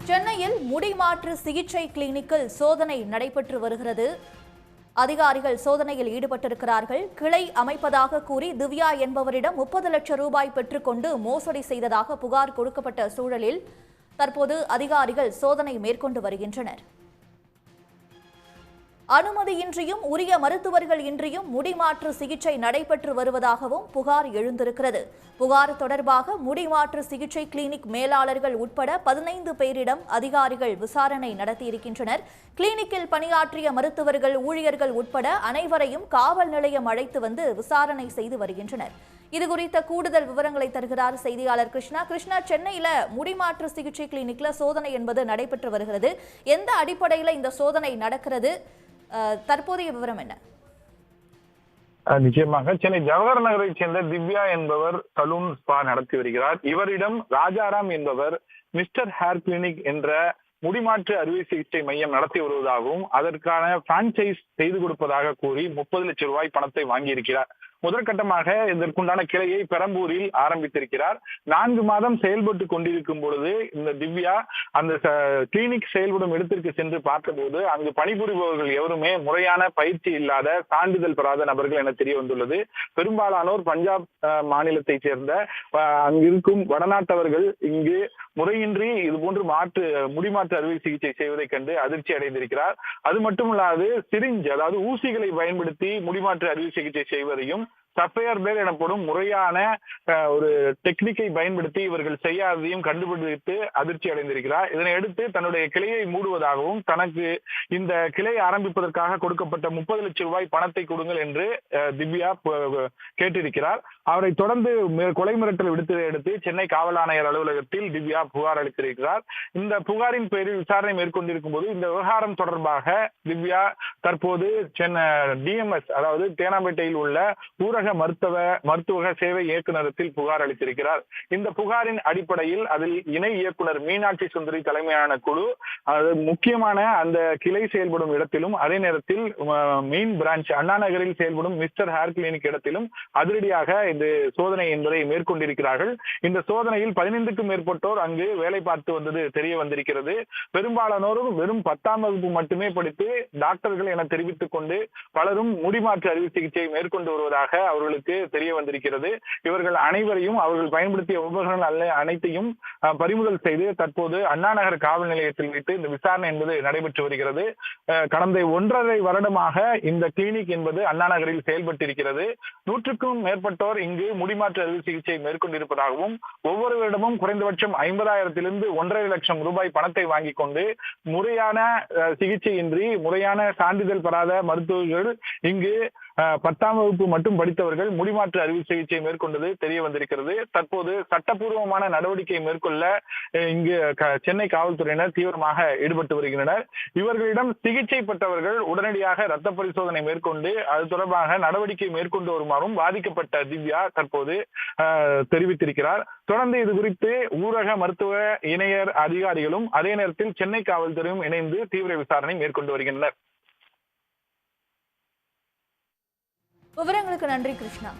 சென்னையில் முடிமாற்று சிகிச்சை கிளினிக்கில் சோதனை நடைபெற்று வருகிறது. அதிகாரிகள் சோதனையில் ஈடுபட்டிருக்கிறார்கள். கிளை அமைப்பதாக கூறி திவ்யா என்பவரிடம் 30 லட்சம் ரூபாய் பெற்றுக்கொண்டு மோசடி செய்ததாக புகார் கொடுக்கப்பட்ட சூழலில் தற்போது அதிகாரிகள் சோதனை மேற்கொண்டு வருகின்றனர். அனுமதியின்றியும் உரிய மருத்துவர்கள் இன்றியும் முடிமாற்று சிகிச்சை நடைபெற்று வருவதாகவும் புகார் எழுந்திருக்கிறது. புகார் தொடர்பாக முடிமாற்று சிகிச்சை கிளினிக் மேலாளர்கள் உட்பட 15 பேரிடம் அதிகாரிகள் விசாரணை நடத்தியிருக்கின்றனர். கிளினிக்கில் பணியாற்றிய மருத்துவர்கள், ஊழியர்கள் உட்பட அனைவரையும் காவல் நிலையம் அழைத்து வந்து விசாரணை செய்து வருகின்றனர். இதுகுறித்த கூடுதல் விவரங்களை தருகிறார் செய்தியாளர் கிருஷ்ணா. சென்னையில முடிமாற்று சிகிச்சை கிளினிக்ல சோதனை என்பது நடைபெற்று வருகிறது. எந்த அடிப்படையில் இந்த சோதனை நடக்கிறது? தற்போதைய விவரம் என்ன? நிச்சயமாக சென்னை ஜவஹர் நகரை சேர்ந்த திவ்யா என்பவர் சலூன் ஸ்பா நடத்தி வருகிறார். இவரிடம் ராஜாராம் என்பவர் மிஸ்டர் ஹேர் கிளினிக் என்ற முடிமாற்று அறுவை சிகிச்சை மையம் நடத்தி வருவதாகவும் அதற்கான பிரான்சைஸ் செய்து கொடுப்பதாக கூறி 30 லட்சம் ரூபாய் பணத்தை வாங்கியிருக்கிறார். முதற்கட்டமாக இதற்குண்டான கிளையை பெரம்பூரில் ஆரம்பித்திருக்கிறார். 4 மாதம் செயல்பட்டு கொண்டிருக்கும் பொழுது இந்த திவ்யா அந்த கிளினிக் செயல்படும் இடத்திற்கு சென்று பார்த்தபோது அங்கு பணிபுரிபவர்கள் எவருமே முறையான பயிற்சி இல்லாத, சான்றிதழ் பெறாத நபர்கள் என தெரிய வந்துள்ளது. பெரும்பாலானோர் பஞ்சாப் மாநிலத்தை சேர்ந்த அங்கிருக்கும் வடநாட்டவர்கள் இங்கு முறையின்றி இதுபோன்று முடிமாற்று அறுவை சிகிச்சை செய்வதை கண்டு அதிர்ச்சி அடைந்திருக்கிறார். அது மட்டுமல்லாது சிரிஞ்ச், அதாவது ஊசிகளை பயன்படுத்தி முடிமாற்று அறுவை சிகிச்சை செய்வதையும் சஃபையர் பேர் எனப்படும் முறையான ஒரு டெக்னிக்கை பயன்படுத்தி இவர்கள் செய்யாததையும் கண்டுபிடித்து அதிர்ச்சி அடைந்திருக்கிறார். இதனையடுத்து தன்னுடைய கிளையை மூடுவதாகவும் தனக்கு இந்த கிளை ஆரம்பிப்பதற்காக கொடுக்கப்பட்ட 30 லட்சம் ரூபாய் பணத்தை கொடுங்கள் என்று திவ்யா கேட்டிருக்கிறார். அவரை தொடர்ந்து கொலை மிரட்டல் விடுத்ததை அடுத்து சென்னை காவல் ஆணையர் அலுவலகத்தில் திவ்யா புகார் அளித்திருக்கிறார். இந்த புகாரின் பேரில் விசாரணை மேற்கொண்டிருக்கும் போது இந்த விவகாரம் தொடர்பாக திவ்யா தற்போது சென்னை டிஎம்எஸ், அதாவது தேனாம்பேட்டையில் உள்ள ஊரக மருத்துவ சேவை இயக்குநரத்தில் புகார் அளித்திருக்கிறார். இந்த புகாரின் அடிப்படையில் அதில் இணை இயக்குனர் மீனாட்சி சுந்தரி தலைமையான குழு முக்கியமான அந்த கிளை செயல்படும் இடத்திலும், அதே நேரத்தில் மெயின் பிரான்ச் அண்ணா நகரில் செயல்படும் மிஸ்டர் ஹேர் கிளினிக் இடத்திலும் அதிரடியாக இந்த சோதனை என்பதை மேற்கொண்டிருக்கிறார்கள். இந்த சோதனையில் 15க்கும் மேற்பட்டோர் அங்கு வேலை பார்த்து வந்தது தெரிய வந்திருக்கிறது. பெரும்பாலானோரும் வெறும் 10ஆம் வகுப்பு மட்டுமே படித்து டாக்டர்கள் என தெரிவித்துக் கொண்டு பலரும் முடிமாற்று அறுவை சிகிச்சை மேற்கொண்டு வருவதாக அவர்களுக்கு தெரிய வந்திருக்கிறது. இவர்கள் அனைவரையும் அவர்கள் பயன்படுத்திய உபகரணங்கள் அனைத்தையும் பறிமுதல் செய்து தற்போது அண்ணா நகர் காவல் நிலையத்தில் வைத்து இந்த விசாரணை என்பது நடைபெற்று வருகிறது. கடந்த 1.5 வருடமாக இந்த கிளினிக் என்பது அண்ணா நகரில் செயல்பட்டிருக்கிறது. 100க்கும் மேற்பட்டோர் இங்கு முடிமாற்று அறுவை சிகிச்சை மேற்கொண்டிருப்பதாகவும் ஒவ்வொருவரிடமும் குறைந்தபட்சம் 50,000 1.5 லட்சம் ரூபாய் பணத்தை வாங்கிக் கொண்டு முறையான சிகிச்சையின்றி, முறையான சான்றிதழ் பெறாத மருத்துவர்கள் இங்கு 10ஆம் வகுப்பு மட்டும் படித்தவர்கள் முடிமாற்று அறுவை சிகிச்சை மேற்கொண்டது தெரிய வந்திருக்கிறது. தற்போது சட்டப்பூர்வமான நடவடிக்கை மேற்கொள்ள இங்கு சென்னை காவல்துறையினர் தீவிரமாக ஈடுபட்டு வருகின்றனர். இவர்களிடம் சிகிச்சை பெற்றவர்கள் உடனடியாக ரத்த பரிசோதனை மேற்கொண்டு அது தொடர்பாக நடவடிக்கை மேற்கொண்டு வருமாறும் பாதிக்கப்பட்ட திவ்யா தற்போது தெரிவித்திருக்கிறார். தொடர்ந்து இது குறித்து ஊரக மருத்துவ இணையர் அதிகாரிகளும் அதே நேரத்தில் சென்னை காவல்துறையும் இணைந்து தீவிர விசாரணை மேற்கொண்டு வருகின்றனர். விவரங்களுக்கு நன்றி கிருஷ்ணா.